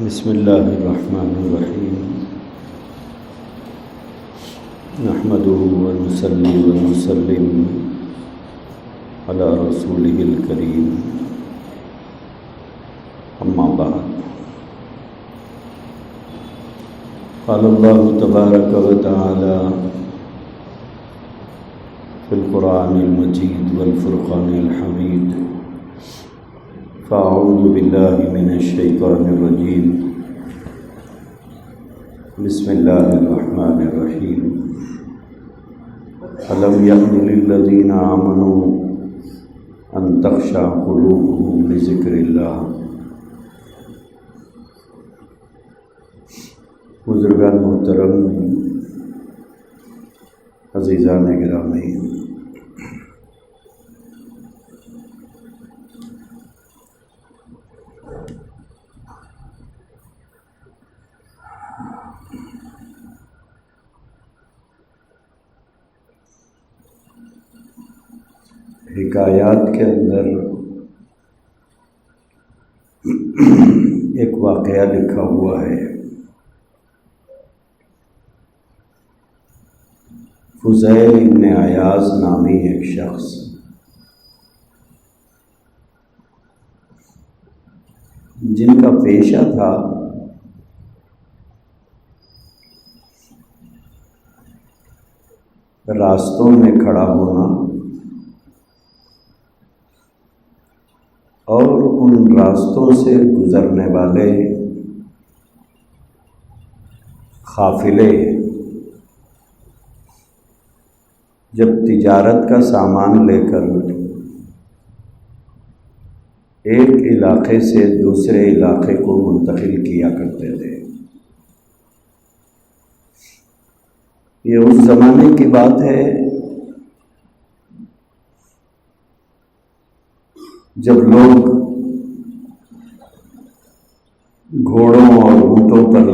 بسم اللہ الرحمن الرحیم نحمده ونصلی ونسلم علی رسولہ الکریم اما بعد قال اللہ تبارک و تعالی فی القرآن المجید والفرقان الحمید فاعوذ باللہ من الشیطان الرجیم بسم اللہ الرحمن الرحیم الم یأن للذین آمنوا ان تخشع قلوبهم لذکر اللہ۔ بزرگان محترم، عزیزان گرامی، حکایات کے اندر ایک واقعہ لکھا ہوا ہے۔ فضیل ابن عیاض نامی ایک شخص جن کا پیشہ تھا راستوں میں کھڑا ہونا اور ان راستوں سے گزرنے والے قافلے جب تجارت کا سامان لے کر ایک علاقے سے دوسرے علاقے کو منتقل کیا کرتے تھے۔ یہ اس زمانے کی بات ہے جب لوگ گھوڑوں اور اونٹوں پر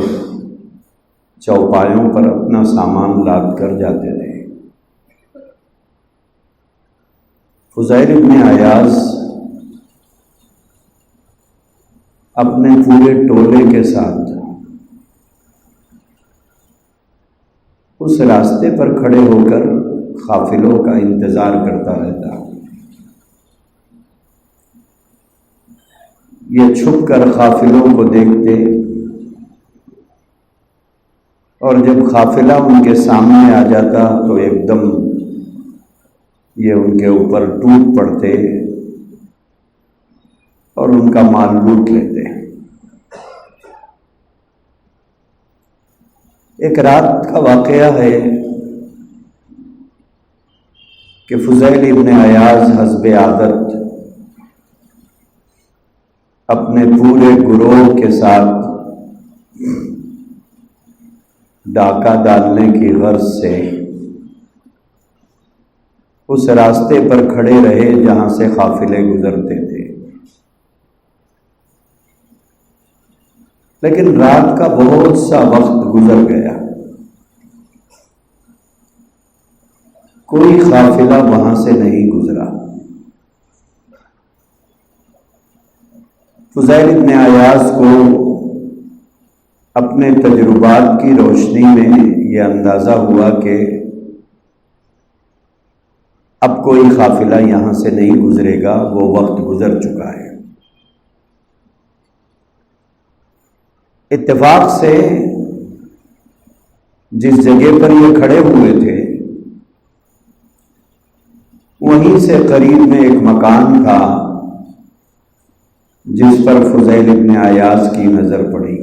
چوپایوں پر اپنا سامان لاد کر جاتے تھے۔ فضیل ابن عیاض اپنے پورے ٹولے کے ساتھ اس راستے پر کھڑے ہو کر قافلوں کا انتظار کرتا رہتا۔ یہ چھپ کر قافلوں کو دیکھتے اور جب قافلہ ان کے سامنے آ جاتا تو ایک دم یہ ان کے اوپر ٹوٹ پڑتے اور ان کا مال لوٹ لیتے۔ ایک رات کا واقعہ ہے کہ فضیل ابن عیاض حسب عادت اپنے پورے گروہ کے ساتھ ڈاکہ ڈالنے کی غرض سے اس راستے پر کھڑے رہے جہاں سے قافلے گزرتے تھے۔ لیکن رات کا بہت سا وقت گزر گیا، کوئی قافلہ وہاں سے نہیں گزرا۔ فضیل ابن عیاض کو اپنے تجربات کی روشنی میں یہ اندازہ ہوا کہ اب کوئی قافلہ یہاں سے نہیں گزرے گا، وہ وقت گزر چکا ہے۔ اتفاق سے جس جگہ پر یہ کھڑے ہوئے تھے وہیں سے قریب میں ایک مکان تھا جس پر فضیل ابن عیاض کی نظر پڑی۔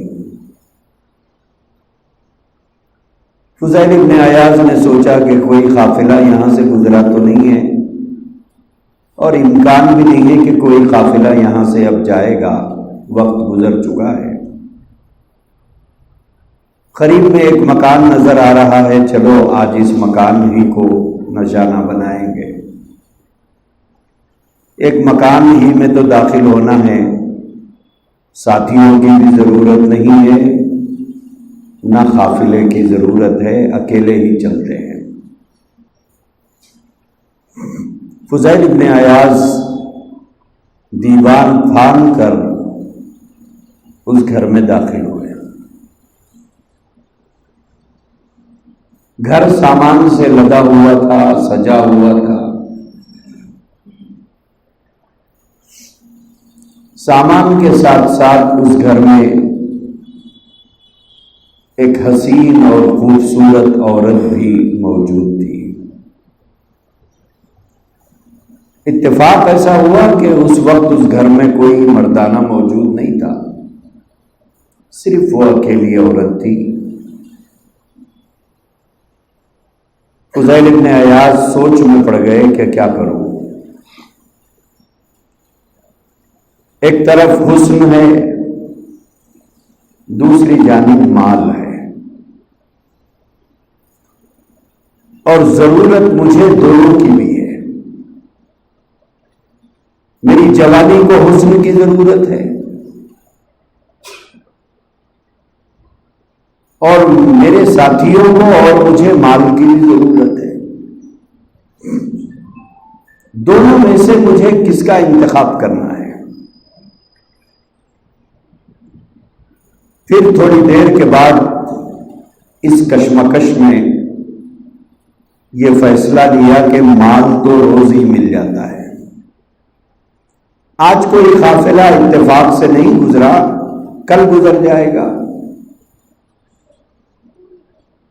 فضیل ابن عیاض نے سوچا کہ کوئی قافلہ یہاں سے گزرا تو نہیں ہے اور امکان بھی نہیں ہے کہ کوئی قافلہ یہاں سے اب جائے گا، وقت گزر چکا ہے۔ قریب میں ایک مکان نظر آ رہا ہے، چلو آج اس مکان ہی کو نشانہ بنائیں گے۔ ایک مکان ہی میں تو داخل ہونا ہے، ساتھیوں کی بھی ضرورت نہیں ہے، نہ قافلے کی ضرورت ہے، اکیلے ہی چلتے ہیں۔ فضیل ابن عیاض دیوار پھاڑ کر اس گھر میں داخل ہوئے۔ گھر سامان سے لدا ہوا تھا، سجا ہوا تھا۔ سامان کے ساتھ ساتھ اس گھر میں ایک حسین اور خوبصورت عورت بھی موجود تھی۔ اتفاق ایسا ہوا کہ اس وقت اس گھر میں کوئی مردانہ موجود نہیں تھا، صرف وہ اکیلی عورت تھی۔ فضیل ابن عیاض سوچ میں پڑ گئے کہ کیا کروں۔ ایک طرف حسن ہے، دوسری جانب مال ہے، اور ضرورت مجھے دونوں کی بھی ہے۔ میری جوانی کو حسن کی ضرورت ہے، اور میرے ساتھیوں کو اور مجھے مال کی بھی ضرورت ہے۔ دونوں میں سے مجھے کس کا انتخاب کرنا ہے؟ پھر تھوڑی دیر کے بعد اس کشمکش میں یہ فیصلہ لیا کہ مال تو روز ہی مل جاتا ہے۔ آج کوئی قافلہ اتفاق سے نہیں گزرا، کل گزر جائے گا۔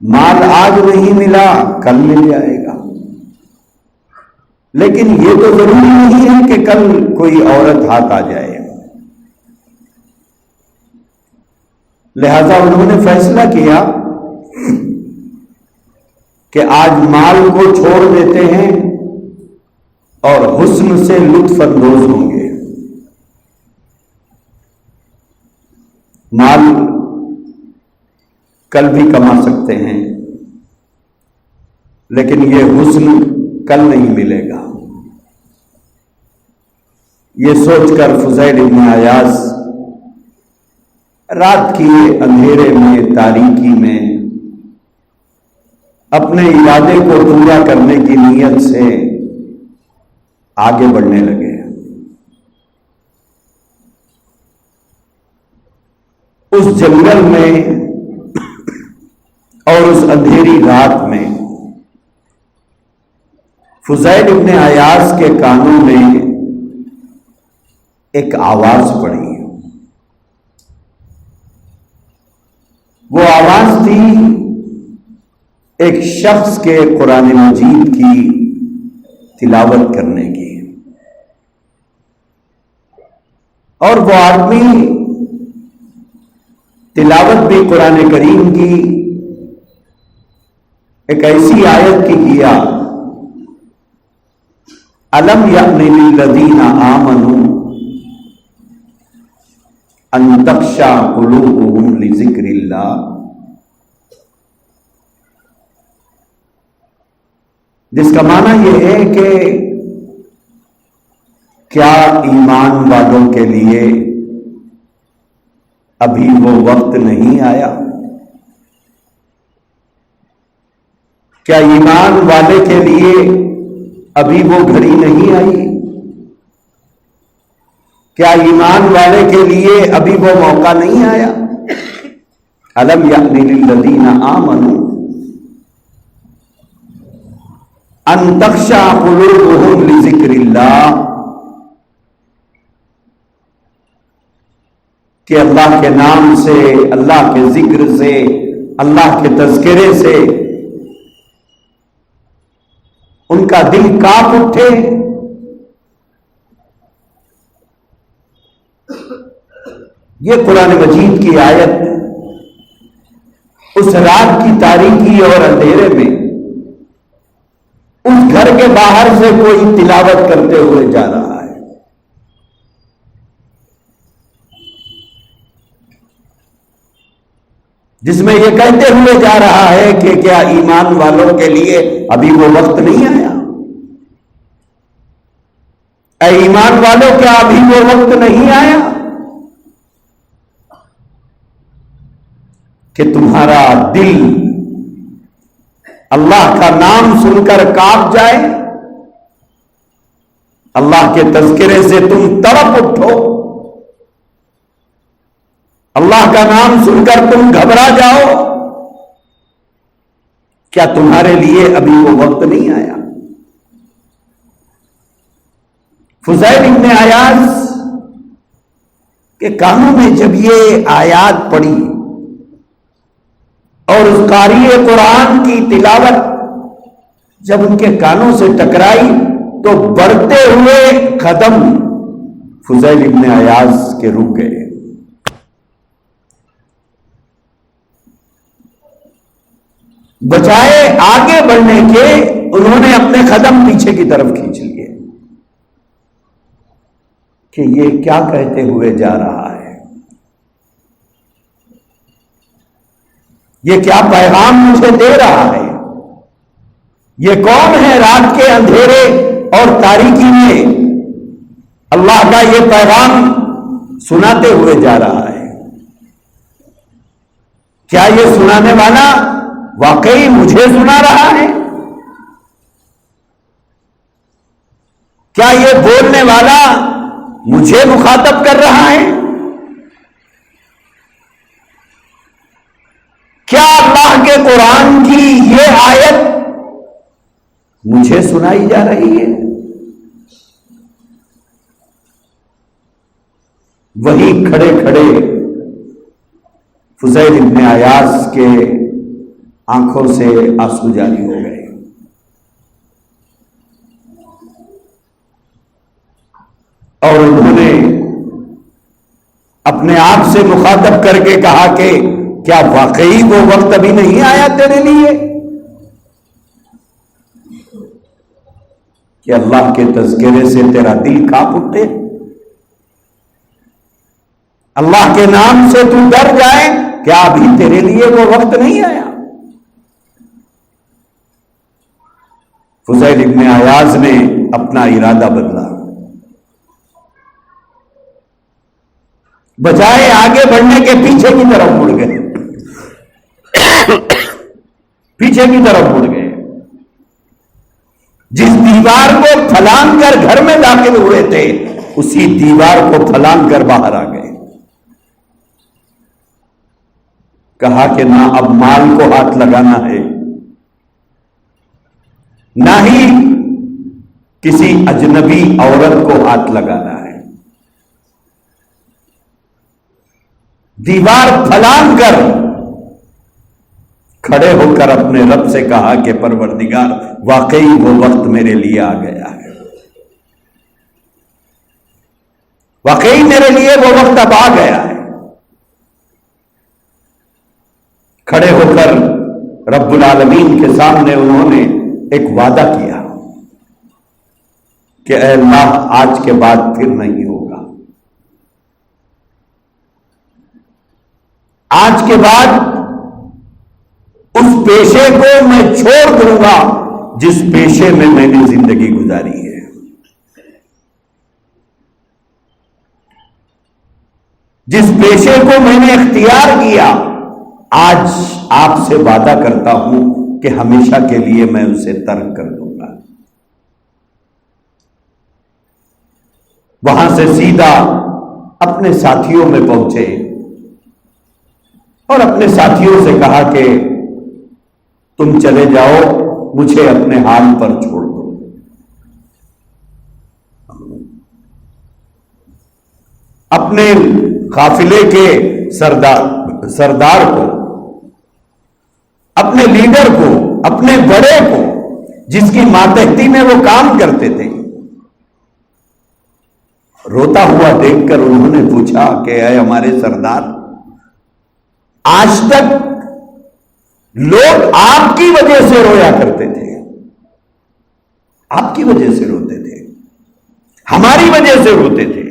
مال آج نہیں ملا، کل مل جائے گا۔ لیکن یہ تو ضروری نہیں ہے کہ کل کوئی عورت ہاتھ آ جائے۔ لہذا انہوں نے فیصلہ کیا کہ آج مال کو چھوڑ دیتے ہیں اور حسن سے لطف اندوز ہوں گے۔ مال کل بھی کما سکتے ہیں، لیکن یہ حسن کل نہیں ملے گا۔ یہ سوچ کر فضیل ابن عیاض رات کی اندھیرے میں، تاریکی میں اپنے ارادے کو پورا کرنے کی نیت سے آگے بڑھنے لگے۔ اس جنگل میں اور اس اندھیری رات میں فضیل ابن عیاض کے کانوں میں ایک آواز پڑی۔ وہ آواز تھی ایک شخص کے قرآن مجید کی تلاوت کرنے کی، اور وہ آدمی تلاوت بھی قرآن کریم کی ایک ایسی آیت کی کیا، الم یأن للذین آمنوا ان تخشع قلوبهم لذکر اللہ۔ جس کا معنی یہ ہے کہ کیا ایمان والوں کے لیے ابھی وہ وقت نہیں آیا؟ کیا ایمان والے کے لیے ابھی وہ گھڑی نہیں آئی؟ کیا ایمان والے کے لیے ابھی وہ موقع نہیں آیا؟ الم یأن للذین آمنوا ان تخشع قلوبهم لذکر اللہ، کہ اللہ کے نام سے، اللہ کے ذکر سے، اللہ کے تذکرے سے ان کا دل کانپ اٹھے۔ یہ قرآن مجید کی آیت اس رات کی تاریکی اور اندھیرے میں اس گھر کے باہر سے کوئی تلاوت کرتے ہوئے جا رہا ہے۔ جس میں یہ کہتے ہوئے جا رہا ہے کہ کیا ایمان والوں کے لیے ابھی وہ وقت نہیں آیا؟ اے ایمان والوں، کیا ابھی وہ وقت نہیں آیا کہ تمہارا دل اللہ کا نام سن کر کانپ جائے، اللہ کے تذکرے سے تم تڑپ اٹھو؟ اللہ کا نام سن کر تم گھبرا جاؤ، کیا تمہارے لیے ابھی وہ وقت نہیں آیا؟ فضیل ابن عیاض کے کانوں میں جب یہ آیات پڑی اور اس قاری قرآن کی تلاوت جب ان کے کانوں سے ٹکرائی تو بڑھتے ہوئے قدم فضیل ابن عیاض کے رک گئے۔ بجائے آگے بڑھنے کے انہوں نے اپنے قدم پیچھے کی طرف کھینچ لیے کہ یہ کیا کہتے ہوئے جا رہا ہے، یہ کیا پیغام مجھے دے رہا ہے، یہ کون ہے رات کے اندھیرے اور تاریکی میں اللہ کا یہ پیغام سناتے ہوئے جا رہا ہے؟ کیا یہ سنانے والا واقعی مجھے سنا رہا ہے؟ کیا یہ بولنے والا مجھے مخاطب کر رہا ہے؟ کیا اللہ کے قرآن کی یہ آیت مجھے سنائی جا رہی ہے؟ وہی کھڑے کھڑے فضیل ابن عیاض کے آنکھوں سے آنسو جاری ہو گئے، اور انہوں نے اپنے آپ سے مخاطب کر کے کہا کہ کیا واقعی وہ وقت ابھی نہیں آیا تیرے لیے کہ اللہ کے تذکرے سے تیرا دل کانپ اٹھے، اللہ کے نام سے تو ڈر جائے؟ کیا ابھی تیرے لیے وہ وقت نہیں آیا؟ فضیل ابن عیاض نے اپنا ارادہ بدلا، بجائے آگے بڑھنے کے پیچھے کی طرف مڑ گئے، پیچھے کی طرف مڑ گئے۔ جس دیوار کو پھلانگ کر گھر میں داخل ہوئے تھے اسی دیوار کو پھلانگ کر باہر آ گئے۔ کہا کہ نہ اب مال کو ہاتھ لگانا ہے، نہ ہی کسی اجنبی عورت کو ہاتھ لگانا ہے۔ دیوار پھلانگ کر کھڑے ہو کر اپنے رب سے کہا کہ پروردگار واقعی وہ وقت میرے لیے آ گیا ہے، واقعی میرے لیے وہ وقت اب آ گیا ہے۔ کھڑے ہو کر رب العالمین کے سامنے انہوں نے ایک وعدہ کیا کہ اے اللہ آج کے بعد پھر نہیں ہوگا، آج کے بعد اس پیشے کو میں چھوڑ دوں گا جس پیشے میں میں نے زندگی گزاری ہے۔ جس پیشے کو میں نے اختیار کیا، آج آپ سے وعدہ کرتا ہوں کہ ہمیشہ کے لیے میں اسے ترک کر دوں گا۔ وہاں سے سیدھا اپنے ساتھیوں میں پہنچے اور اپنے ساتھیوں سے کہا کہ تم چلے جاؤ، مجھے اپنے حال پر چھوڑ دو۔ اپنے قافلے کے سردار کو، اپنے لیڈر کو، اپنے بڑے کو، جس کی ماتحتی میں وہ کام کرتے تھے، روتا ہوا دیکھ کر انہوں نے پوچھا کہ اے ہمارے سردار، آج تک لوگ آپ کی وجہ سے رویا کرتے تھے، آپ کی وجہ سے روتے تھے، ہماری وجہ سے روتے تھے۔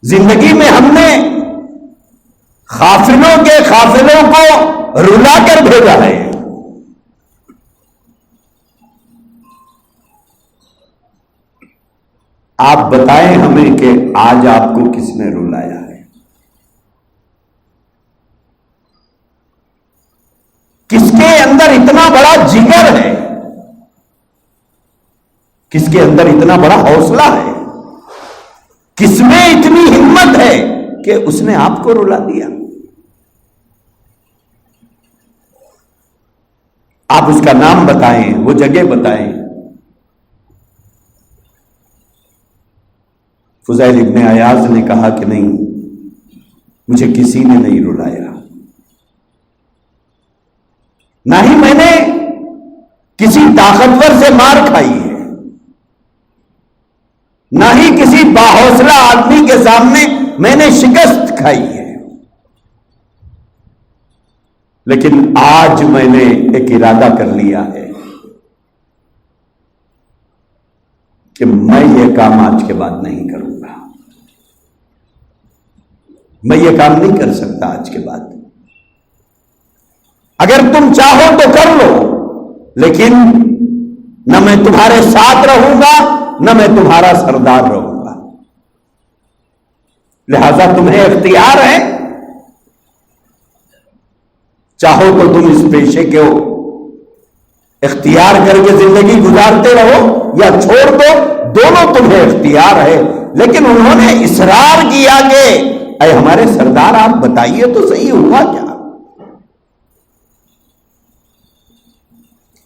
زندگی میں ہم نے قافلوں کے قافلوں کو رلا کر بھیجا ہے، آپ بتائیں ہمیں کہ آج آپ کو کس نے رلایا ہے؟ کس کے اندر اتنا بڑا جگر ہے، کس کے اندر اتنا بڑا حوصلہ ہے، کس میں اتنی ہمت ہے کہ اس نے آپ کو رلا دیا؟ آپ اس کا نام بتائیں، وہ جگہ بتائیں۔ فضیل ابن عیاض نے کہا کہ نہیں، مجھے کسی نے نہیں رلایا، نہ ہی میں نے کسی طاقتور سے مار کھائی ہے، نہ ہی کسی باحوصلہ آدمی کے سامنے میں نے شکست کھائی ہے، لیکن آج میں نے ایک ارادہ کر لیا ہے کہ میں یہ کام آج کے بعد نہیں کروں گا، میں یہ کام نہیں کر سکتا آج کے بعد۔ اگر تم چاہو تو کر لو، لیکن نہ میں تمہارے ساتھ رہوں گا، نہ میں تمہارا سردار رہوں گا۔ لہذا تمہیں اختیار ہے، چاہو تو تم اس پیشے کو اختیار کر کے زندگی گزارتے رہو یا چھوڑ دو، دونوں تمہیں اختیار ہے۔ لیکن انہوں نے اصرار کیا کہ اے ہمارے سردار، آپ بتائیے تو صحیح ہوا کیا؟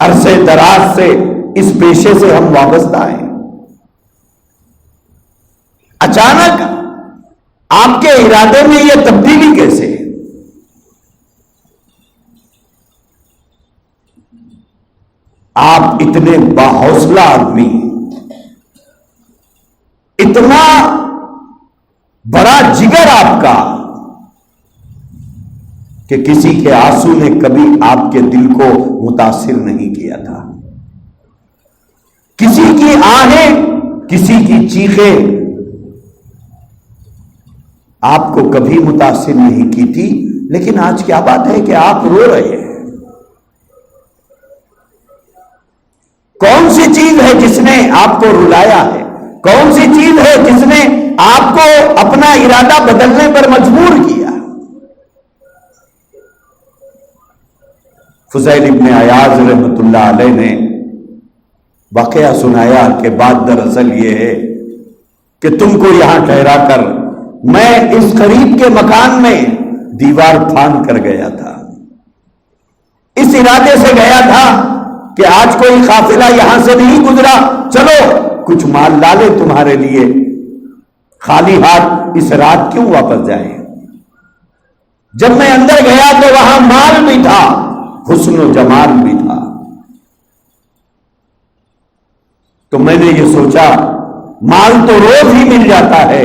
عرصے دراز سے اس پیشے سے ہم وابستہ ہیں، اچانک آپ کے ارادے میں یہ تبدیلی کیسے؟ آپ اتنے باحوصلہ آدمی، اتنا بڑا جگر آپ کا کہ کسی کے آنسو نے کبھی آپ کے دل کو متاثر نہیں کیا تھا، کسی کی آہیں، کسی کی چیخیں آپ کو کبھی متاثر نہیں کی تھی، لیکن آج کیا بات ہے کہ آپ رو رہے ہیں؟ کون سی چیز ہے جس نے آپ کو رلایا ہے؟ کون سی چیز ہے جس نے آپ کو اپنا ارادہ بدلنے پر مجبور کیا؟ فضیل ابن عیاض رحمۃ اللہ علیہ نے واقعہ سنایا کہ بات دراصل یہ ہے کہ تم کو یہاں ٹھہرا کر میں اس قریب کے مکان میں دیوار پھاند کر گیا تھا، اس ارادے سے گیا تھا کہ آج کوئی قافلہ یہاں سے نہیں گزرا، چلو کچھ مال ڈالے تمہارے لیے، خالی ہاتھ اس رات کیوں واپس جائیں؟ جب میں اندر گیا تو وہاں مال بھی تھا، حسن و جمال بھی تھا، تو میں نے یہ سوچا مال تو روز ہی مل جاتا ہے،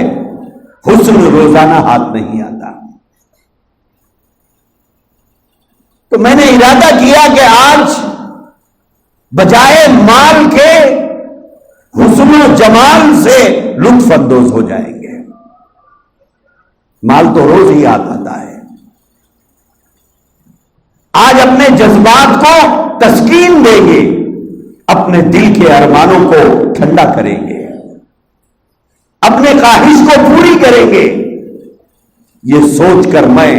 حسن روزانہ ہاتھ نہیں آتا، تو میں نے ارادہ کیا کہ آج بجائے مال کے حسن و جمال سے لطف اندوز ہو جائیں گے۔ مال تو روز ہی ہاتھ آتا ہے، آج اپنے جذبات کو تسکین دیں گے، اپنے دل کے ارمانوں کو ٹھنڈا کریں گے، اپنے خواہش کو پوری کریں گے۔ یہ سوچ کر میں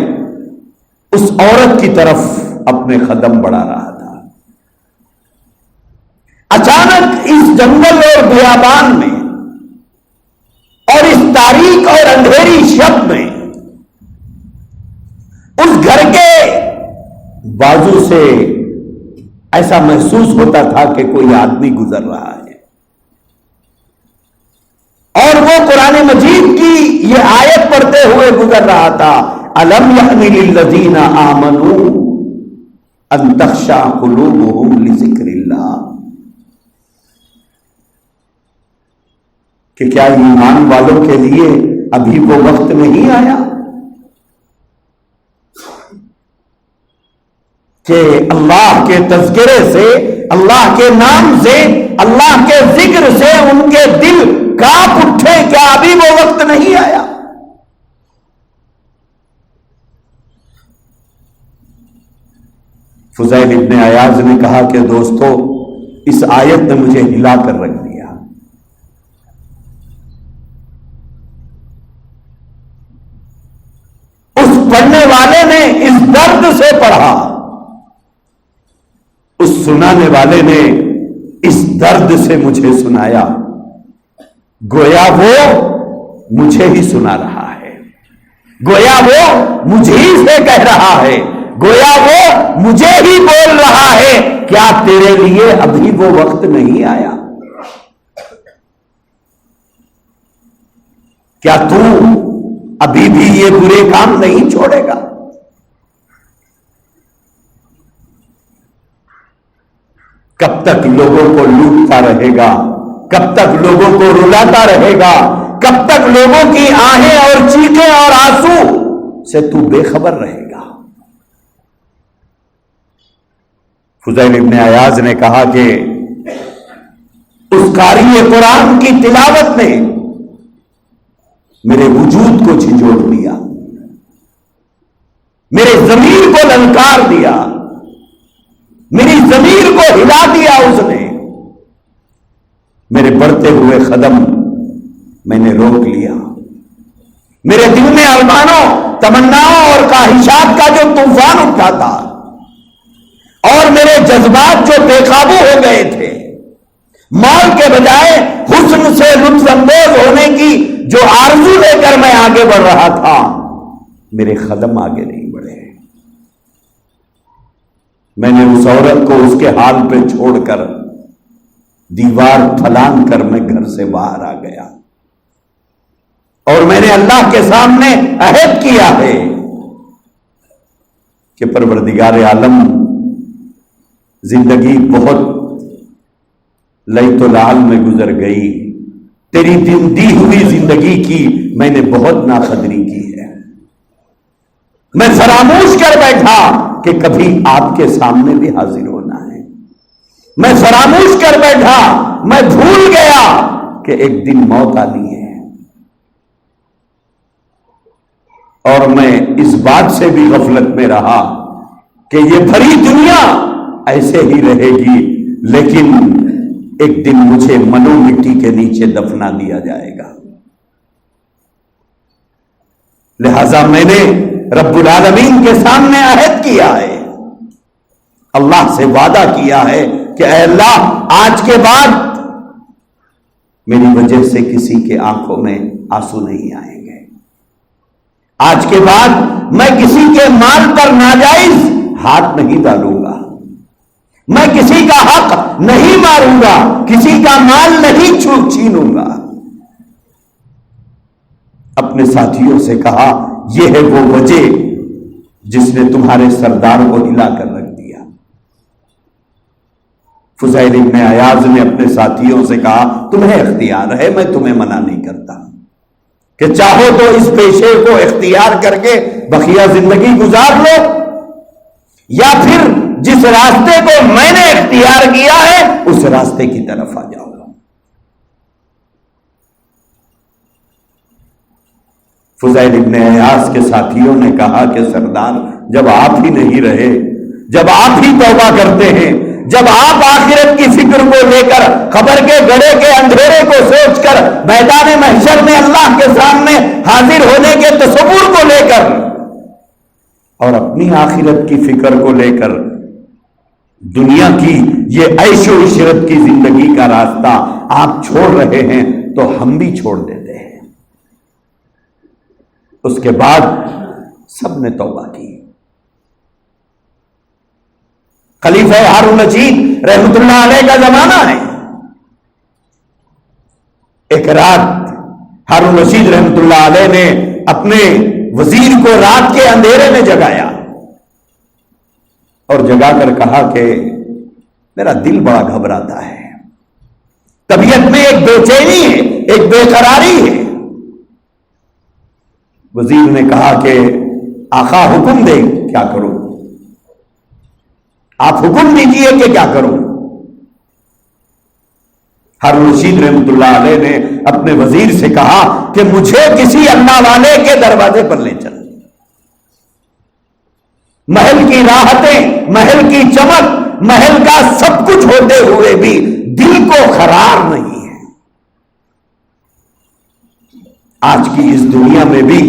اس عورت کی طرف اپنے قدم بڑھا رہا تھا، اچانک اس جنگل اور بیابان میں اور اس تاریک اور اندھیری شب میں اس گھر کے بازو سے ایسا محسوس ہوتا تھا کہ کوئی آدمی گزر رہا ہے، اور وہ قرآن مجید کی یہ آیت پڑھتے ہوئے گزر رہا تھا، أَلَمْ يَأْنِ لِلَّذِينَ آمَنُوا أَن تَخْشَعَ قُلُوبُهُمْ لِذِكْرِ اللَّهِ، کہ کیا ایمان والوں کے لیے ابھی وہ وقت نہیں آیا کہ اللہ کے تذکرے سے، اللہ کے نام سے، اللہ کے ذکر سے ان کے دل کانپ اٹھے؟ کیا ابھی وہ وقت نہیں آیا؟ فضیل ابن عیاض نے کہا کہ دوستو، اس آیت نے مجھے ہلا کر رکھ دیا، اس پڑھنے والے نے اس درد سے پڑھا، اس سنانے والے نے اس درد سے مجھے سنایا، گویا وہ مجھے ہی سنا رہا ہے۔ گویا وہ مجھے ہی سے کہہ رہا ہے، گویا وہ مجھے ہی بول رہا ہے، کیا تیرے لیے ابھی وہ وقت نہیں آیا؟ کیا تو ابھی بھی یہ برے کام نہیں چھوڑے گا؟ کب تک لوگوں کو لوٹتا رہے گا؟ کب تک لوگوں کو رلاتا رہے گا؟ کب تک لوگوں کی آہیں اور چیخیں اور آنسو سے تو بے خبر رہے گا؟ فضیل ابن عیاض نے کہا کہ اس قاری قرآن کی تلاوت نے میرے وجود کو جھنجھوڑ دیا، میرے ضمیر کو للکار دیا، میری ضمیر کو ہلا دیا اس نے، میرے بڑھتے ہوئے قدم میں نے روک لیا، میرے دل میں ارمانوں، تمناؤں اور خواہشات کا جو طوفان اٹھا تھا اور میرے جذبات جو بے قابو ہو گئے تھے، مال کے بجائے حسن سے لطف اندوز ہونے کی جو آرزو لے کر میں آگے بڑھ رہا تھا، میرے قدم آگے نہیں بڑھے۔ میں نے اس عورت کو اس کے حال پہ چھوڑ کر دیوار پھلانگ کر میں گھر سے باہر آ گیا، اور میں نے اللہ کے سامنے عہد کیا ہے کہ پروردگار عالم، زندگی بہت لیت و لعل میں گزر گئی، تیری دی ہوئی زندگی کی میں نے بہت ناقدری کی ہے، میں فراموش کر بیٹھا کہ کبھی آپ کے سامنے بھی حاضر ہونا ہے، میں فراموش کر بیٹھا، میں بھول گیا کہ ایک دن موت آنی ہے، اور میں اس بات سے بھی غفلت میں رہا کہ یہ بھری دنیا ایسے ہی رہے گی، لیکن ایک دن مجھے منو مٹی کے نیچے دفنا دیا جائے گا۔ لہذا میں نے رب العالمین کے سامنے عہد کیا ہے، اللہ سے وعدہ کیا ہے کہ اے اللہ، آج کے بعد میری وجہ سے کسی کے آنکھوں میں آنسو نہیں آئیں گے، آج کے بعد میں کسی کے مال پر ناجائز ہاتھ نہیں ڈالوں گا، میں کسی کا حق نہیں ماروں گا، کسی کا مال نہیں چھینوں گا۔ اپنے ساتھیوں سے کہا، یہ ہے وہ وجہ جس نے تمہارے سردار کو ہلا کر رکھ دیا۔ فضیل ابن عیاض نے اپنے ساتھیوں سے کہا، تمہیں اختیار ہے، میں تمہیں منع نہیں کرتا کہ چاہو تو اس پیشے کو اختیار کر کے بقیہ زندگی گزار لو، یا پھر جس راستے کو میں نے اختیار کیا ہے اس راستے کی طرف آ جاؤ۔ فضیل ابن عیاض کے ساتھیوں نے کہا کہ سردار، جب آپ ہی نہیں رہے، جب آپ ہی توبہ کرتے ہیں، جب آپ آخرت کی فکر کو لے کر، قبر کے گڑھے کے اندھیرے کو سوچ کر، میدان محشر میں اللہ کے سامنے حاضر ہونے کے تصور کو لے کر اور اپنی آخرت کی فکر کو لے کر دنیا کی یہ عیش و عشرت کی زندگی کا راستہ آپ چھوڑ رہے ہیں تو ہم بھی چھوڑ دیتے ہیں۔ اس کے بعد سب نے توبہ کی۔ خلیفہ ہارون رشید رحمت اللہ علیہ کا زمانہ ہے۔ ایک رات ہارون رشید رحمت اللہ علیہ نے اپنے وزیر کو رات کے اندھیرے میں جگایا اور جگا کر کہا کہ میرا دل بڑا گھبراتا ہے، طبیعت میں ایک بے چینی ہے، ایک بے قراری ہے۔ وزیر نے کہا کہ آقا حکم دے، کیا کروں؟ آپ حکم دیجئے کہ کیا کروں؟ ہارون رشید رحمت اللہ علیہ نے اپنے وزیر سے کہا کہ مجھے کسی اللہ والے کے دروازے پر لے چل، محل کی راحتیں، محل کی چمک، محل کا سب کچھ ہوتے ہوئے بھی دل کو قرار نہیں ہے۔ آج کی اس دنیا میں بھی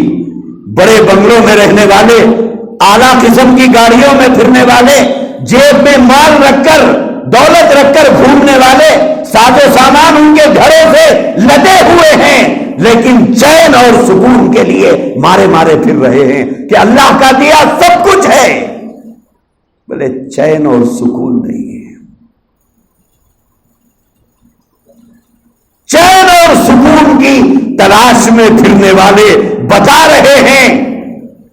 بڑے بنگلوں میں رہنے والے، اعلیٰ قسم کی گاڑیوں میں پھرنے والے، جیب میں مال رکھ کر، دولت رکھ کر گھومنے والے، ساز و سامان ان کے گھروں سے لدے ہوئے ہیں، لیکن چین اور سکون کے لیے مارے مارے پھر رہے ہیں کہ اللہ کا دیا سب کچھ ہے، بولے چین اور سکون نہیں ہے۔ چین اور سکون کی تلاش میں پھرنے والے بتا رہے ہیں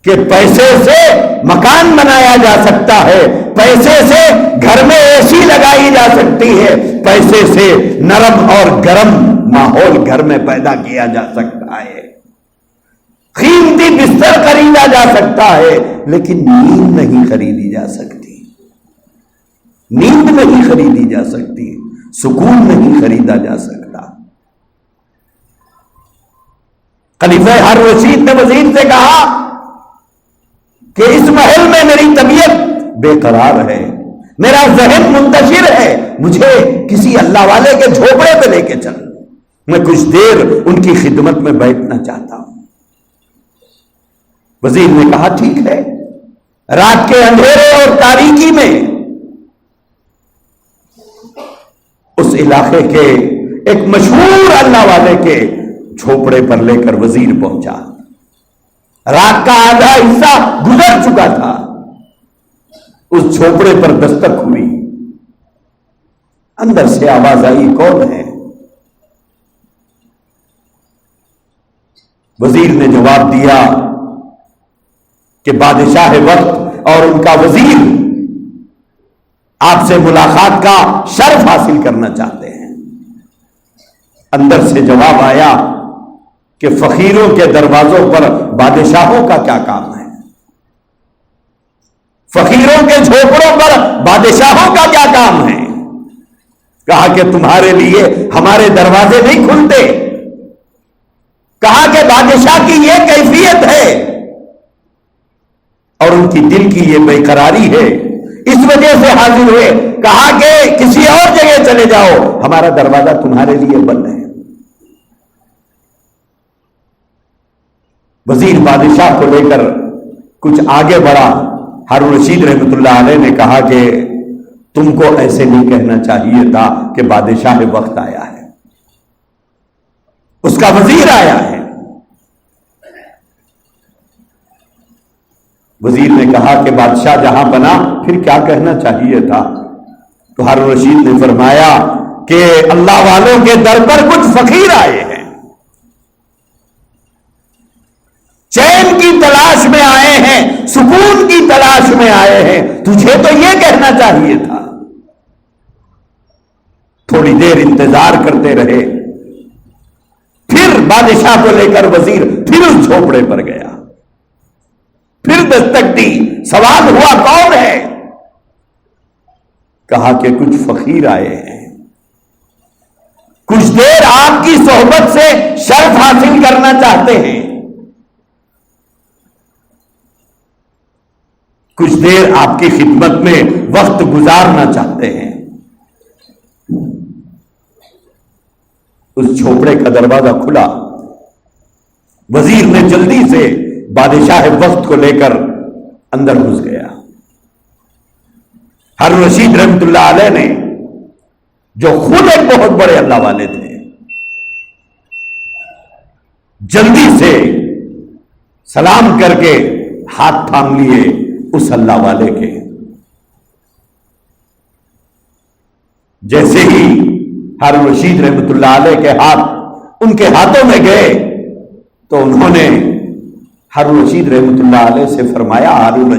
کہ پیسے سے مکان بنایا جا سکتا ہے، پیسے سے گھر میں اے سی لگائی جا سکتی ہے، پیسے سے نرم اور گرم ماحول گھر میں پیدا کیا جا سکتا ہے، قیمتی بستر خریدا جا سکتا ہے، لیکن نیند نہیں خریدی جا سکتی، نیند نہیں خریدی جا سکتی، سکون نہیں خریدا جا سکتا۔ خلیفہ ہارون الرشید نے وزیر سے کہا کہ اس محل میں میری طبیعت بے قرار ہے، میرا ذہن منتشر ہے، مجھے کسی اللہ والے کے جھوپڑے پہ لے کے چل، میں کچھ دیر ان کی خدمت میں بیٹھنا چاہتا ہوں۔ وزیر نے کہا ٹھیک ہے۔ رات کے اندھیرے اور تاریکی میں اس علاقے کے ایک مشہور اللہ والے کے جھوپڑے پر لے کر وزیر پہنچا۔ رات کا آدھا حصہ گزر چکا تھا، اس جھوپڑے پر دستک ہوئی، اندر سے آواز آئی کون ہے؟ وزیر نے جواب دیا کہ بادشاہ وقت اور ان کا وزیر آپ سے ملاقات کا شرف حاصل کرنا چاہتے ہیں۔ اندر سے جواب آیا کہ فقیروں کے دروازوں پر بادشاہوں کا کیا کام ہے، فقیروں کے جھوپڑوں پر بادشاہوں کا کیا کام ہے؟ کہا کہ تمہارے لیے ہمارے دروازے نہیں کھلتے، کہا کہ بادشاہ کی یہ کیفیت ہے اور ان کی دل کی یہ بے قراری ہے، اس وجہ سے حاضر ہوئے، کہا کہ کسی اور جگہ چلے جاؤ، ہمارا دروازہ تمہارے لیے بند ہے۔ وزیر بادشاہ کو لے کر کچھ آگے بڑھا، ہارون رشید رحمۃ اللہ علیہ نے کہا کہ تم کو ایسے نہیں کہنا چاہیے تھا کہ بادشاہ وقت آیا ہے، اس کا وزیر آیا ہے۔ وزیر نے کہا کہ بادشاہ جہاں بنا پھر کیا کہنا چاہیے تھا؟ تو ہارون رشید نے فرمایا کہ اللہ والوں کے در پر کچھ فقیر آئے ہیں، چین کی تلاش میں آئے ہیں، سکون کی تلاش میں آئے ہیں، تجھے تو یہ کہنا چاہیے تھا۔ تھوڑی دیر انتظار کرتے رہے، پھر بادشاہ کو لے کر وزیر پھر اس جھوپڑے پر گیا، پھر دستک دی، سوال ہوا کون ہے؟ کہا کہ کچھ فقیر آئے ہیں، کچھ دیر آپ کی صحبت سے شرف حاصل کرنا چاہتے ہیں، کچھ دیر آپ کی خدمت میں وقت گزارنا چاہتے ہیں۔ اس جھوپڑے کا دروازہ کھلا، وزیر نے جلدی سے بادشاہ وقت کو لے کر اندر گھس گیا۔ ہارون رشید رحمۃ اللہ علیہ نے، جو خود ایک بہت بڑے اللہ والے تھے، جلدی سے سلام کر کے ہاتھ تھام لیے اس اللہ والے کے۔ جیسے ہی ہارون رشید رحمۃ اللہ علیہ کے ہاتھ ان کے ہاتھوں میں گئے تو انہوں نے ہارون رشید رحمۃ اللہ علیہ سے فرمایا، ہارون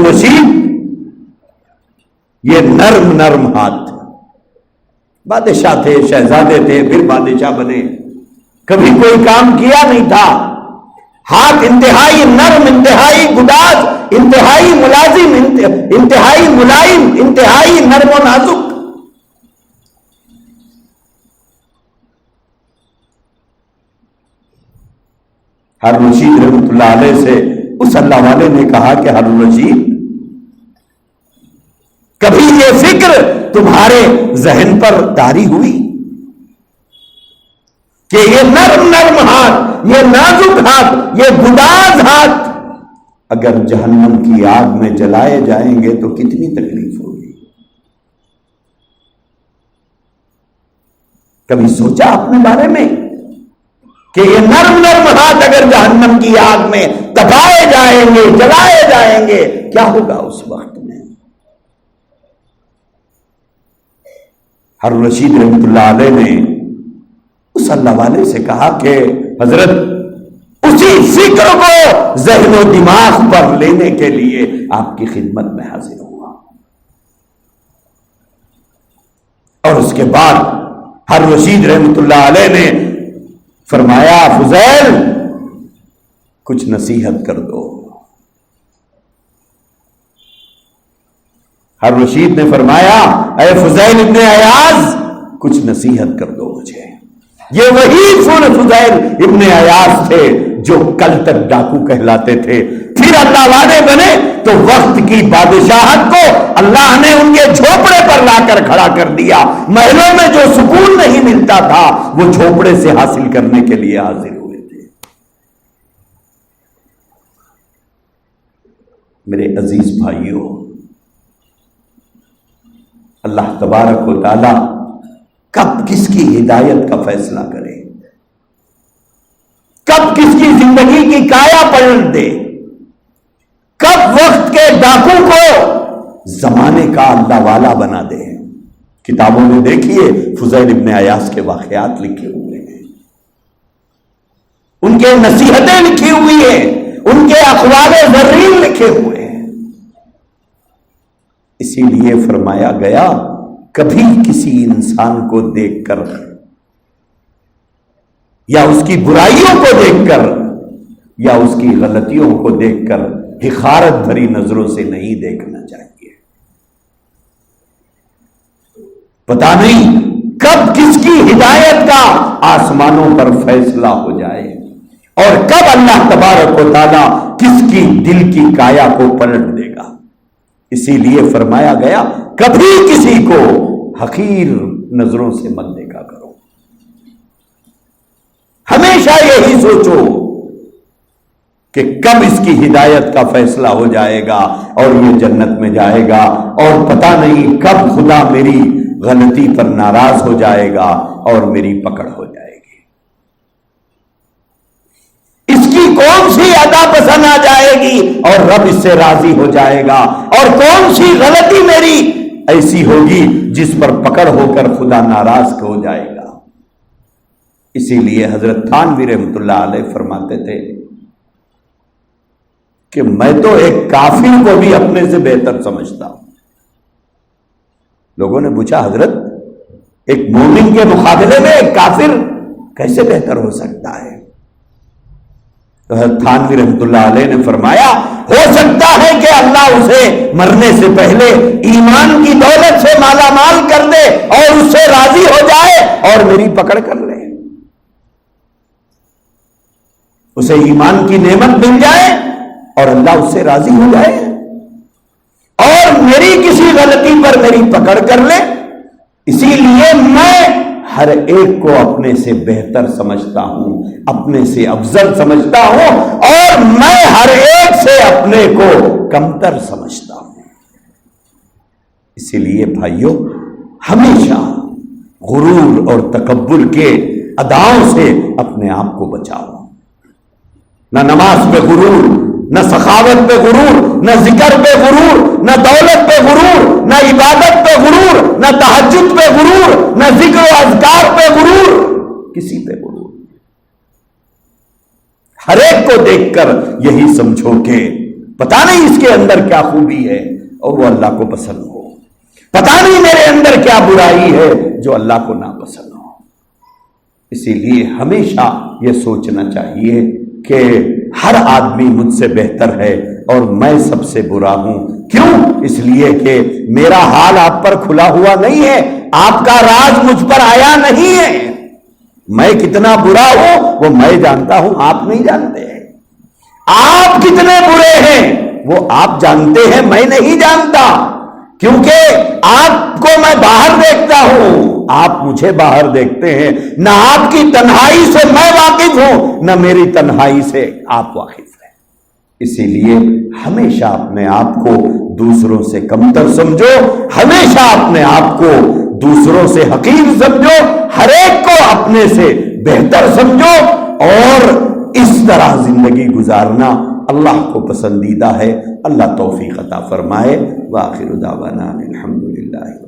رشید یہ نرم نرم ہاتھ، بادشاہ تھے، شہزادے تھے، پھر بادشاہ بنے، کبھی کوئی کام کیا نہیں تھا، ہاتھ انتہائی نرم، انتہائی گداز، انتہائی ملازم، انتہائی ملائم، انتہائی نرم و نازک۔ ہارون رشید رحمۃ اللہ علیہ سے اس اللہ والے نے کہا کہ ہارون رشید، کبھی یہ فکر تمہارے ذہن پر طاری ہوئی کہ یہ نرم نرم ہاتھ، یہ نازک ہاتھ، یہ گداز ہاتھ اگر جہنم کی آگ میں جلائے جائیں گے تو کتنی تکلیف ہوگی؟ کبھی سوچا اپنے بارے میں کہ یہ نرم نرم ہاتھ اگر جہنم کی آگ میں تپائے جائیں گے، جلائے جائیں گے، کیا ہوگا اس وقت میں؟ ہارون رشید رحمۃ اللہ علیہ نے اس اللہ والے سے کہا کہ حضرت اسی فکر کو ذہن و دماغ پر لینے کے لیے آپ کی خدمت میں حاضر ہوا. اور اس کے بعد ہارون رشید رحمۃ اللہ علیہ نے فرمایا فضیل کچھ نصیحت کر دو. ہارون رشید نے فرمایا اے فضیل ابن عیاض کچھ نصیحت کر دو مجھے. یہ وہی فضیل ابن عیاض تھے جو کل تک ڈاکو کہلاتے تھے، پھر اللہ والے بنے تو وقت کی بادشاہت کو اللہ نے ان کے جھوپڑے پر لا کر کھڑا کر دیا. محلوں میں جو سکون نہیں ملتا تھا وہ جھوپڑے سے حاصل کرنے کے لیے حاضر ہوئے تھے. میرے عزیز بھائیوں، اللہ تبارک و تعالی کب کس کی ہدایت کا فیصلہ کرے، کب کس کی زندگی کی کایا پلٹ دے، کب وقت کے ڈاکو کو زمانے کا اللہ والا بنا دے. کتابوں میں دیکھیے فضیل ابن عیاض کے واقعات لکھے ہوئے ہیں، ان کے نصیحتیں لکھی ہوئی ہیں، ان کے اقوال زرین لکھے ہوئے ہیں. اسی لیے فرمایا گیا کبھی کسی انسان کو دیکھ کر یا اس کی برائیوں کو دیکھ کر یا اس کی غلطیوں کو دیکھ کر حقارت بھری نظروں سے نہیں دیکھنا چاہیے. پتہ نہیں کب کس کی ہدایت کا آسمانوں پر فیصلہ ہو جائے اور کب اللہ تبارک و تعالی کس کی دل کی کایا کو پلٹ دے گا. اسی لیے فرمایا گیا کبھی کسی کو حقیر نظروں سے مت دیکھا کرو. ہمیشہ یہی سوچو کہ کب اس کی ہدایت کا فیصلہ ہو جائے گا اور یہ جنت میں جائے گا، اور پتہ نہیں کب خدا میری غلطی پر ناراض ہو جائے گا اور میری پکڑ ہو جائے گی. اس کی کون سی ادا پسند آ جائے گی اور رب اس سے راضی ہو جائے گا، اور کون سی غلطی میری ایسی ہوگی جس پر پکڑ ہو کر خدا ناراض ہو جائے گا. اسی لیے حضرت تھانوی رحمۃ اللہ علیہ فرماتے تھے کہ میں تو ایک کافر کو بھی اپنے سے بہتر سمجھتا ہوں. لوگوں نے پوچھا حضرت ایک مومن کے مقابلے میں ایک کافر کیسے بہتر ہو سکتا ہے؟ تو حضرت تھانوی رحمۃ اللہ علیہ نے فرمایا ہو سکتا ہے کہ اللہ اسے مرنے سے پہلے ایمان کی دولت سے مالا مال کر دے اور اس سے راضی ہو جائے اور میری پکڑ کر لے. اسے ایمان کی نعمت مل جائے اور اللہ اس سے راضی ہو جائے اور میری کسی غلطی پر میری پکڑ کر لے. اسی لیے میں ہر ایک کو اپنے سے بہتر سمجھتا ہوں، اپنے سے افضل سمجھتا ہوں، اور میں ہر ایک سے اپنے کو کمتر سمجھتا ہوں. اسی لیے بھائیوں ہمیشہ غرور اور تکبر کے اداؤں سے اپنے آپ کو بچاؤ. نہ نماز پہ غرور، نہ سخاوت پہ غرور، نہ ذکر پہ غرور، نہ دولت پہ غرور، نہ عبادت پہ غرور، نہ تہجد پہ غرور، نہ ذکر و اذکار پہ غرور، کسی پہ غرور. ہر ایک کو دیکھ کر یہی سمجھو کہ پتہ نہیں اس کے اندر کیا خوبی ہے اور وہ اللہ کو پسند ہو، پتہ نہیں میرے اندر کیا برائی ہے جو اللہ کو ناپسند ہو. اسی لیے ہمیشہ یہ سوچنا چاہیے کہ ہر آدمی مجھ سے بہتر ہے اور میں سب سے برا ہوں. کیوں؟ اس لیے کہ میرا حال آپ پر کھلا ہوا نہیں ہے، آپ کا راز مجھ پر آیا نہیں ہے. میں کتنا برا ہوں وہ میں جانتا ہوں، آپ نہیں جانتے ہیں. آپ کتنے برے ہیں وہ آپ جانتے ہیں، میں نہیں جانتا، کیونکہ آپ کو میں باہر دیکھتا ہوں، آپ مجھے باہر دیکھتے ہیں. نہ آپ کی تنہائی سے میں واقف ہوں، نہ میری تنہائی سے آپ واقف ہیں. اسی لیے ہمیشہ اپنے آپ کو دوسروں سے کمتر سمجھو، ہمیشہ اپنے آپ کو دوسروں سے حقیر سمجھو، ہر ایک کو اپنے سے بہتر سمجھو، اور اس طرح زندگی گزارنا اللہ کو پسندیدہ ہے۔ اللہ توفیق عطا فرمائے۔ وآخر دعوانا الحمدللہ۔